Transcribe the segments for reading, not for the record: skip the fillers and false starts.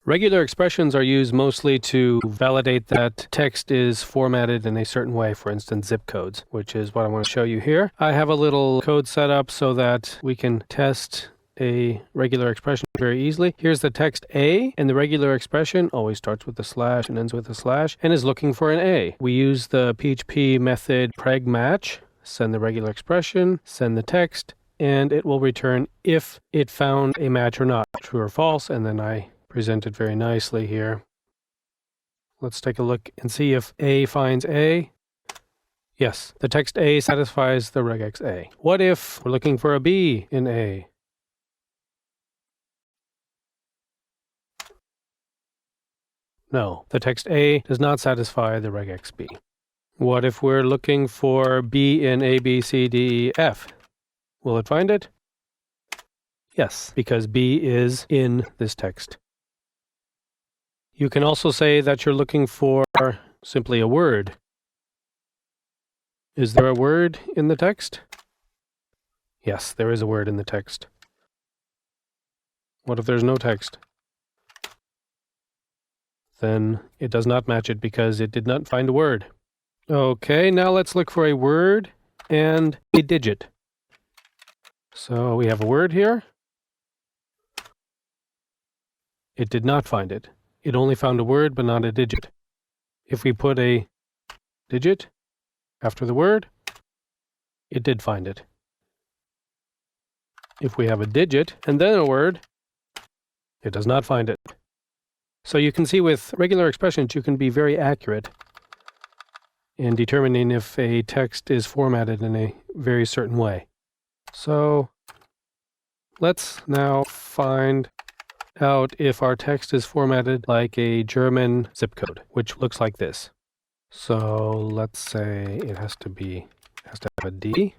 Regular expressions are used mostly to validate that text is formatted in a certain way, for instance, zip codes, which is what I want to show you here. I have a little code set up so that we can test a regular expression very easily. Here's the text A, and the regular expression always starts with a slash and ends with a slash and is looking for an A. We use the PHP method pregmatch, send the regular expression, send the text, and it will return if it found a match or not, true or false, and then I present it very nicely here. Let's take a look and see if A finds A. Yes, the text A satisfies the regex A. What if we're looking for a B in A? No, the text A does not satisfy the regex B. What if we're looking for B in A, B, C, D, E, F? Will it find it? Yes, because B is in this text. You can also say that you're looking for simply a word. Is there a word in the text? Yes, there is a word in the text. What if there's no text? Then it does not match it because it did not find a word. Okay, now let's look for a word and a digit. So we have a word here. It did not find it. It only found a word but not a digit. If we put a digit after the word, it did find it. If we have a digit and then a word, it does not find it. So you can see with regular expressions you can be very accurate in determining if a text is formatted in a very certain way. So let's now find out if our text is formatted like a German zip code, which looks like this. So let's say it has to have a D,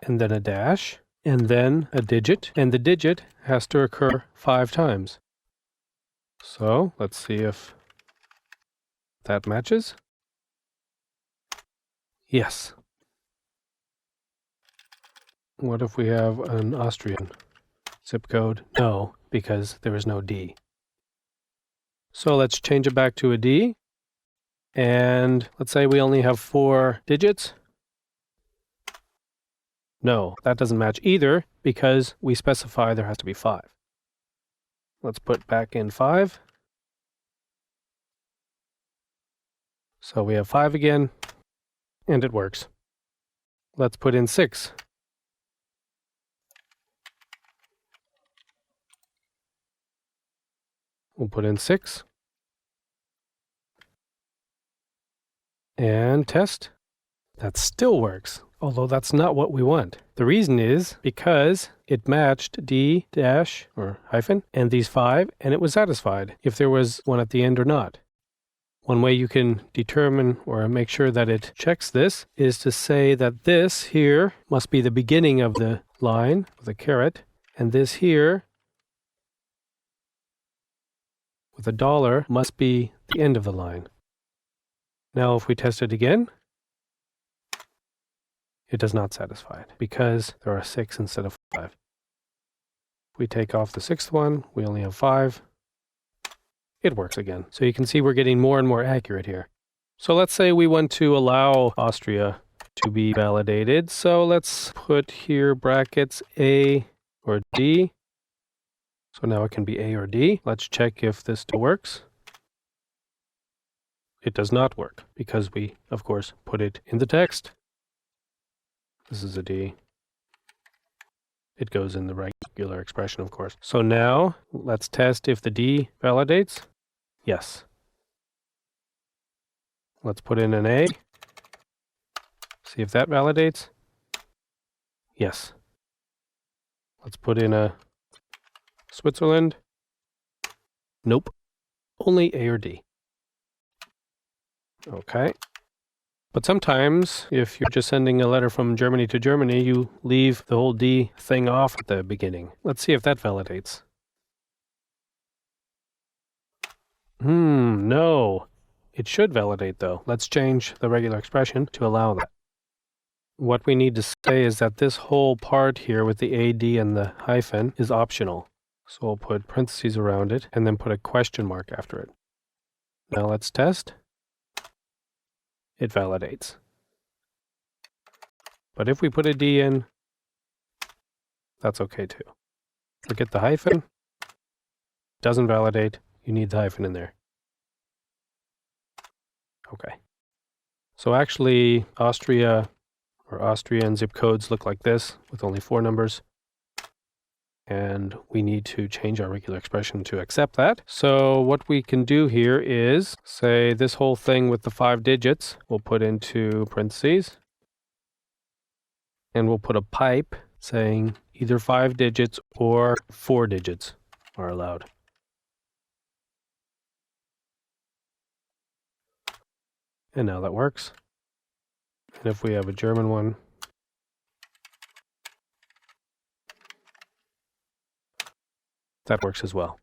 and then a dash, and then a digit, and the digit has to occur 5 times. So let's see if that matches. Yes. What if we have an Austrian zip code? No, because there is no D. So let's change it back to a D. And let's say we only have 4 digits. No, that doesn't match either because we specify there has to be 5. Let's put back in 5. So we have 5 again, and it works. Let's put in 6. We'll put in 6. And test. That still works, although that's not what we want. The reason is because it matched D dash or hyphen and these 5, and it was satisfied if there was one at the end or not. One way you can determine or make sure that it checks this is to say that this here must be the beginning of the line with a caret, and this here with a dollar must be the end of the line. Now if we test it again, it does not satisfy it because there are 6 instead of 5. If we take off the 6th one, we only have 5. It works again. So you can see we're getting more and more accurate here. So let's say we want to allow Austria to be validated. So let's put here brackets A or D. So now it can be A or D. Let's check if this still works. It does not work because we, of course, put it in the text. This is a D. It goes in the regular expression, of course. So now let's test if the D validates. Yes. Let's put in an A. See if that validates. Yes. Let's put in a Switzerland. Nope. Only A or D. Okay. But sometimes, if you're just sending a letter from Germany to Germany, you leave the whole D thing off at the beginning. Let's see if that validates. No. It should validate, though. Let's change the regular expression to allow that. What we need to say is that this whole part here with the AD and the hyphen is optional. So we'll put parentheses around it and then put a question mark after it. Now let's test. It validates. But if we put a D in, that's okay too. Forget the hyphen. Doesn't validate. You need the hyphen in there. Okay. So actually, Austria or Austrian zip codes look like this with only 4 numbers. And we need to change our regular expression to accept that. So what we can do here is say this whole thing with the 5 digits, we'll put into parentheses. And we'll put a pipe saying either 5 digits or 4 digits are allowed. And now that works. And if we have a German one, that works as well.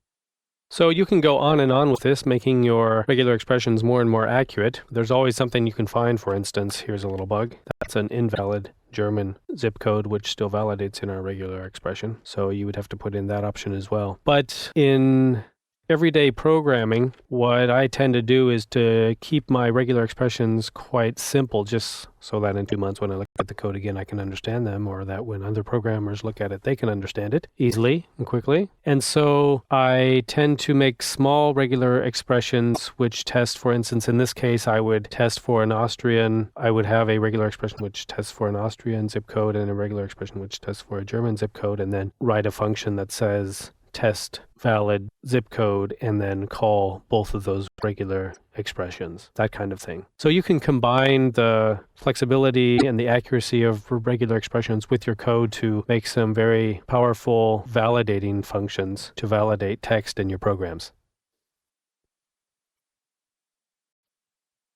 So you can go on and on with this, making your regular expressions more and more accurate. There's always something you can find. For instance, here's a little bug. That's an invalid German zip code, which still validates in our regular expression. So you would have to put in that option as well. But in everyday programming, what I tend to do is to keep my regular expressions quite simple, just so that in 2 months when I look at the code again, I can understand them, or that when other programmers look at it, they can understand it easily and quickly. And so I tend to make small regular expressions which test, for instance, in this case, I would test for an Austrian, I would have a regular expression which tests for an Austrian zip code and a regular expression which tests for a German zip code, and then write a function that says test valid zip code and then call both of those regular expressions, that kind of thing. So you can combine the flexibility and the accuracy of regular expressions with your code to make some very powerful validating functions to validate text in your programs.